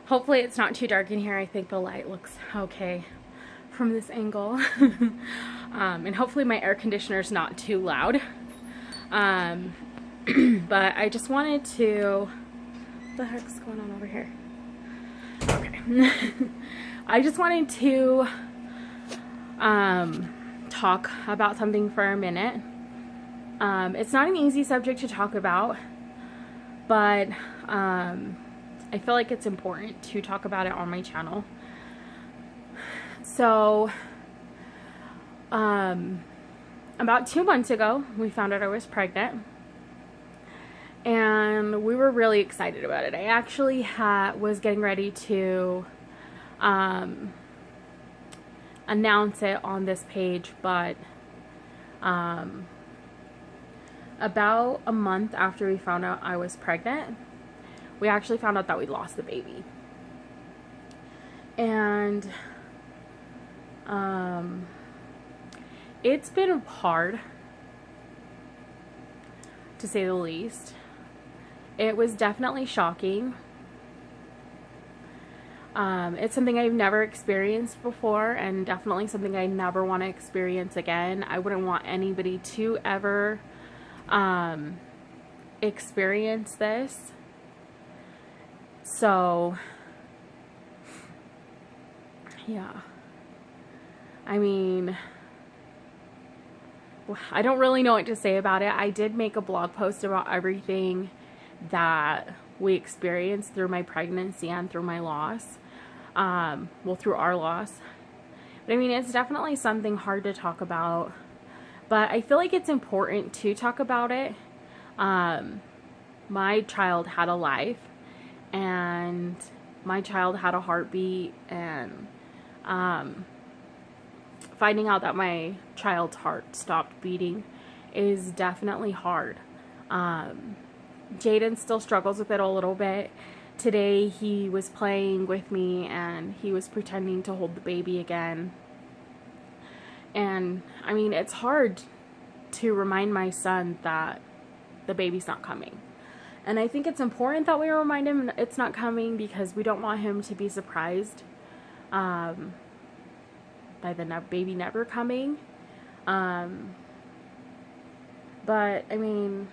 Hopefully it's not too dark in here. I think the light looks okay from this angle. And hopefully my air conditioner is not too loud. But I just wanted to... What the heck's going on over here? Okay. I just wanted to talk about something for a minute. It's not an easy subject to talk about, but I feel like it's important to talk about it on my channel. So, about 2 months ago, we found out I was pregnant, and we were really excited about it. I actually was getting ready to announce it on this page, but about a month after we found out I was pregnant, we actually found out that we lost the baby. And it's been hard, to say the least. It was definitely shocking. It's something I've never experienced before, and definitely something I never want to experience again. I wouldn't want anybody to ever experience this. So, yeah. I mean, I don't really know what to say about it. I did make a blog post about everything that we experienced through my pregnancy and through my loss. Well, through our loss. But I mean, it's definitely something hard to talk about. But I feel like it's important to talk about it. My child had a life, and my child had a heartbeat, and finding out that my child's heart stopped beating is definitely hard. Jaden still struggles with it a little bit. Today he was playing with me and he was pretending to hold the baby again. And I mean, it's hard to remind my son that the baby's not coming. And I think it's important that we remind him it's not coming, because we don't want him to be surprised by the baby never coming. But I mean,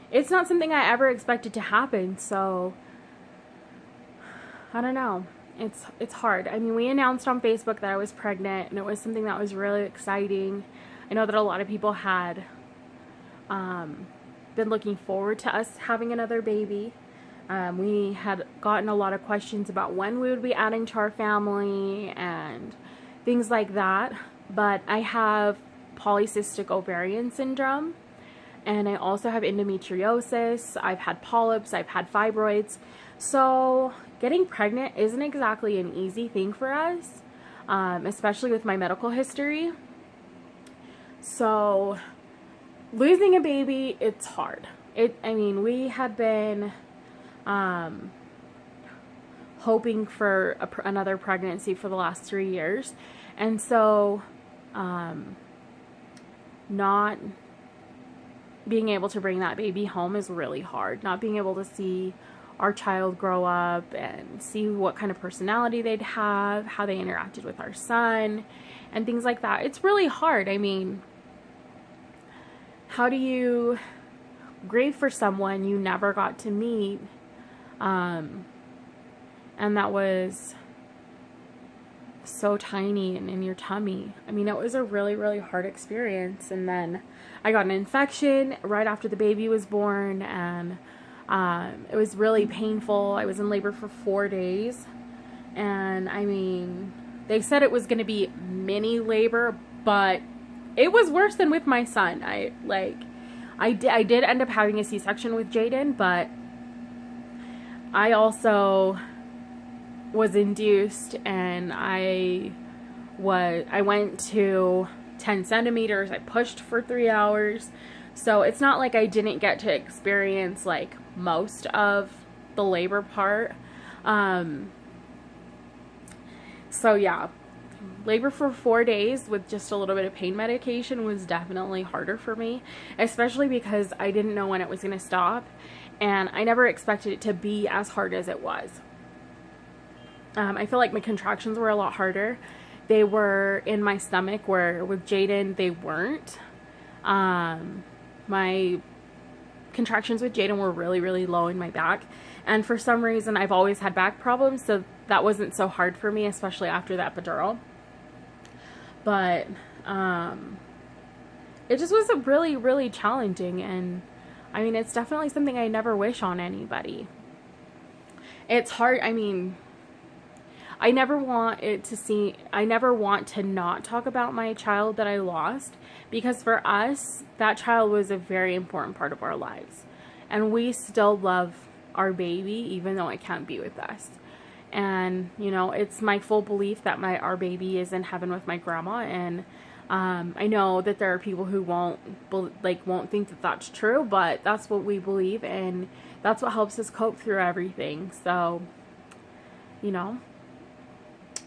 it's not something I ever expected to happen, so I don't know. It's hard. I mean, we announced on Facebook that I was pregnant, and it was something that was really exciting. I know that a lot of people had been looking forward to us having another baby. We had gotten a lot of questions about when we would be adding to our family and things like that. But I have polycystic ovarian syndrome, and I also have endometriosis. I've had polyps, I've had fibroids. So getting pregnant isn't exactly an easy thing for us, especially with my medical history. So losing a baby, it's hard. I mean, we had been hoping for another pregnancy for the last 3 years. And so not being able to bring that baby home is really hard. Not being able to see our child grow up and see what kind of personality they'd have, how they interacted with our son, and things like that. It's really hard. I mean, how do you grieve for someone you never got to meet? And that was so tiny and in your tummy. I mean, it was a really, really hard experience. And then I got an infection right after the baby was born, and it was really painful. I was in labor for 4 days, and I mean, they said it was going to be mini labor, but it was worse than with my son. I did end up having a C-section with Jaden, but I also was induced, and I went to 10 centimeters. I pushed for 3 hours. So it's not like I didn't get to experience like most of the labor part. So yeah, labor for 4 days with just a little bit of pain medication was definitely harder for me, especially because I didn't know when it was going to stop, and I never expected it to be as hard as it was. I feel like my contractions were a lot harder. They were in my stomach, where with Jaden, they weren't. My contractions with Jaden were really, really low in my back. And for some reason, I've always had back problems, so that wasn't so hard for me, especially after that epidural. But it just was really, really challenging. And I mean, it's definitely something I never wish on anybody. It's hard. I mean, I never want to not talk about my child that I lost, because for us, that child was a very important part of our lives. And we still love our baby, even though it can't be with us. And, you know, it's my full belief that our baby is in heaven with my grandma. And I know that there are people who won't think that that's true, but that's what we believe, and that's what helps us cope through everything. So, you know,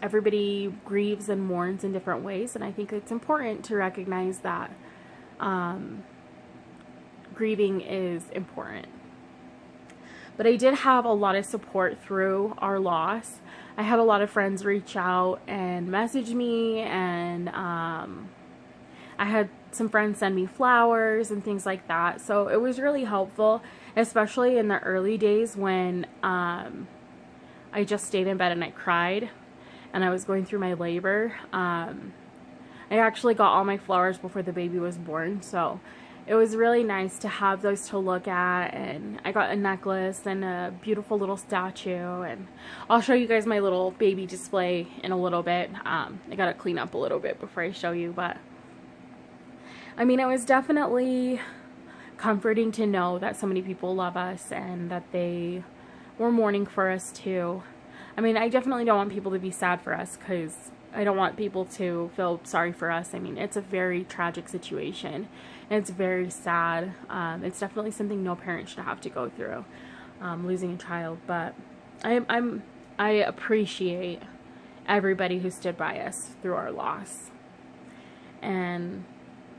everybody grieves and mourns in different ways, and I think it's important to recognize that grieving is important. But I did have a lot of support through our loss. I had a lot of friends reach out and message me, and I had some friends send me flowers and things like that. So it was really helpful, especially in the early days when I just stayed in bed and I cried and I was going through my labor. I actually got all my flowers before the baby was born, so it was really nice to have those to look at. And I got a necklace and a beautiful little statue, and I'll show you guys my little baby display in a little bit. I gotta clean up a little bit before I show you, but I mean, it was definitely comforting to know that so many people love us and that they were mourning for us too. I mean, I definitely don't want people to be sad for us, because I don't want people to feel sorry for us. I mean, it's a very tragic situation, and it's very sad. It's definitely something no parent should have to go through, losing a child. But I appreciate everybody who stood by us through our loss. And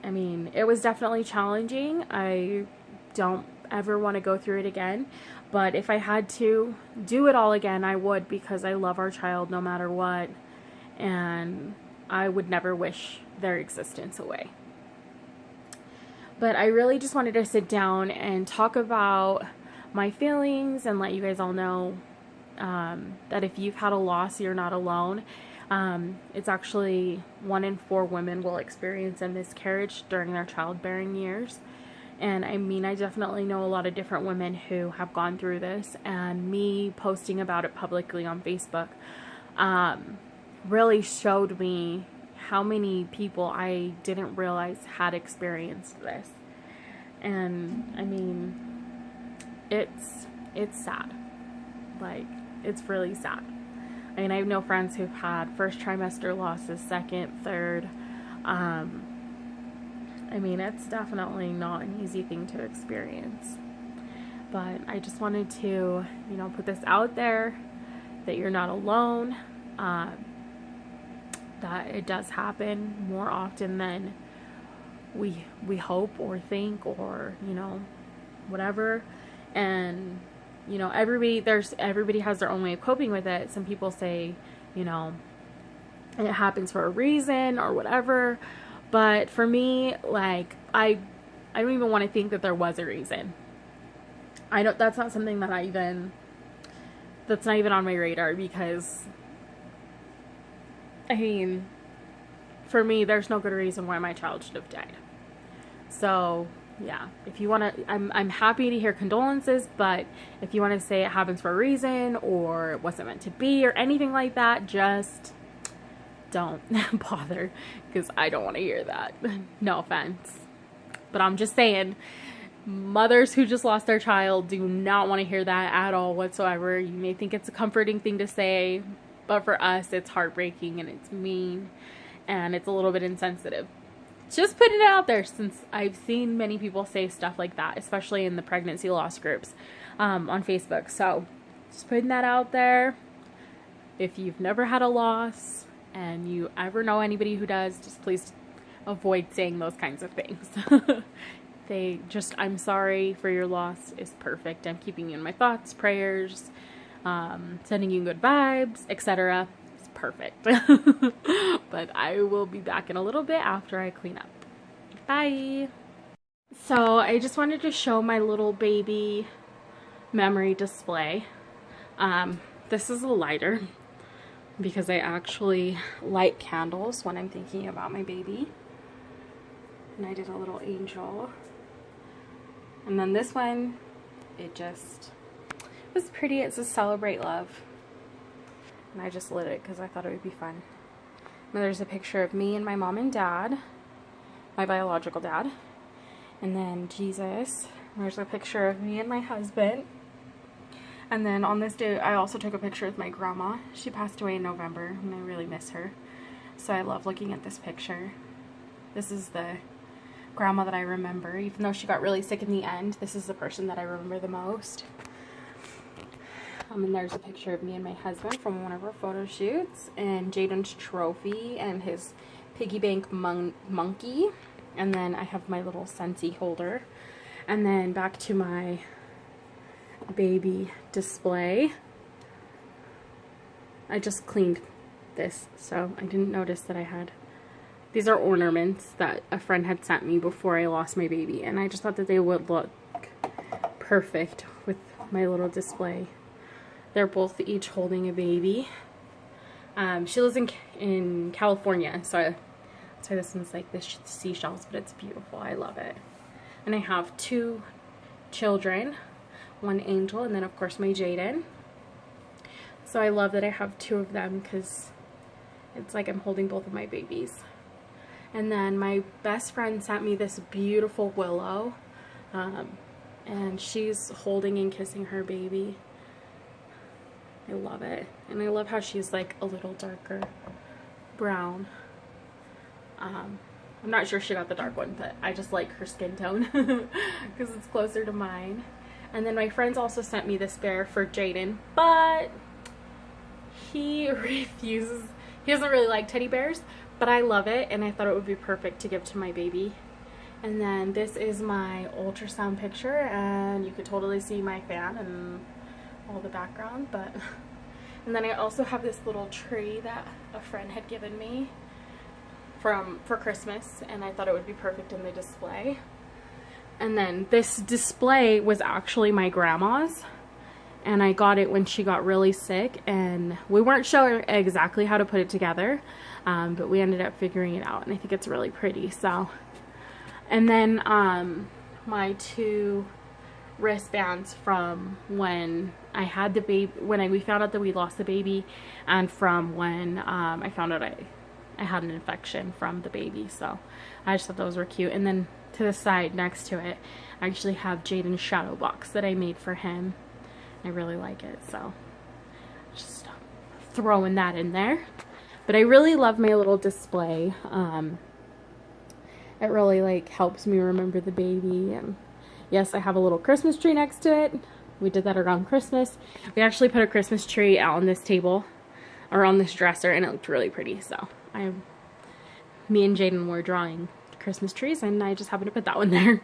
I mean, it was definitely challenging. I don't ever want to go through it again, but if I had to do it all again, I would, because I love our child no matter what, and I would never wish their existence away. But I really just wanted to sit down and talk about my feelings and let you guys all know that if you've had a loss, you're not alone. It's actually 1 in 4 women will experience a miscarriage during their childbearing years. And I mean, I definitely know a lot of different women who have gone through this, and me posting about it publicly on Facebook really showed me how many people I didn't realize had experienced this. And I mean, it's sad. Like, it's really sad. I mean, I know friends who've had first trimester losses, second, third. I mean, it's definitely not an easy thing to experience. But I just wanted to, you know, put this out there, that you're not alone, that it does happen more often than we hope or think, or, you know, whatever. And, you know, everybody has their own way of coping with it. Some people say, you know, it happens for a reason or whatever. But for me, like, I don't even want to think that there was a reason. That's not something that that's not even on my radar, because I mean, for me, there's no good reason why my child should have died. So yeah, if you want to, I'm happy to hear condolences, but if you want to say it happens for a reason, or it wasn't meant to be, or anything like that, just don't bother, because I don't want to hear that. No offense, but I'm just saying, mothers who just lost their child do not want to hear that at all whatsoever. You may think it's a comforting thing to say, but for us, it's heartbreaking, and it's mean, and it's a little bit insensitive. Just putting it out there, since I've seen many people say stuff like that, especially in the pregnancy loss groups on Facebook. So just putting that out there. If you've never had a loss and you ever know anybody who does, just please avoid saying those kinds of things. I'm sorry for your loss is perfect. I'm keeping you in my thoughts, prayers. sending you good vibes, etc. It's perfect. But I will be back in a little bit after I clean up. Bye. So I just wanted to show my little baby memory display. This is a lighter because I actually light candles when I'm thinking about my baby. And I did a little angel. And then this one, it was pretty. It says Celebrate Love. And I just lit it because I thought it would be fun. And there's a picture of me and my mom and dad, my biological dad. And then Jesus. There's a picture of me and my husband. And then on this day, I also took a picture with my grandma. She passed away in November, and I really miss her. So I love looking at this picture. This is the grandma that I remember. Even though she got really sick in the end, this is the person that I remember the most. And there's a picture of me and my husband from one of our photo shoots. And Jaden's trophy and his piggy bank monkey. And then I have my little Scentsy holder. And then back to my baby display. I just cleaned this, so I didn't notice that I had... These are ornaments that a friend had sent me before I lost my baby. And I just thought that they would look perfect with my little display. They're both each holding a baby. She lives in California, so this one's like the seashells, but it's beautiful. I love it. And I have 2 children, one angel, and then of course my Jaden. So I love that I have 2 of them because it's like I'm holding both of my babies. And then my best friend sent me this beautiful willow, and she's holding and kissing her baby. I love it. And I love how she's like a little darker brown. I'm not sure she got the dark one, but I just like her skin tone because it's closer to mine. And then my friends also sent me this bear for Jaden, but he refuses. He doesn't really like teddy bears, but I love it, and I thought it would be perfect to give to my baby. And then this is my ultrasound picture, and you could totally see my fan and all the background. But and then I also have this little tree that a friend had given me for Christmas, and I thought it would be perfect in the display. And then this display was actually my grandma's, and I got it when she got really sick, and we weren't sure exactly how to put it together, but we ended up figuring it out, and I think it's really pretty. So, and then my 2 wristbands from when I had the baby, when we found out that we lost the baby, and from when I found out I had an infection from the baby. So I just thought those were cute. And then to the side next to it, I actually have Jaden's shadow box that I made for him. I really like it, so just throwing that in there. But I really love my little display. It really like helps me remember the baby. And yes, I have a little Christmas tree next to it. We did that around Christmas. We actually put a Christmas tree out on this table or on this dresser, and it looked really pretty. So me and Jaden were drawing Christmas trees, and I just happened to put that one there.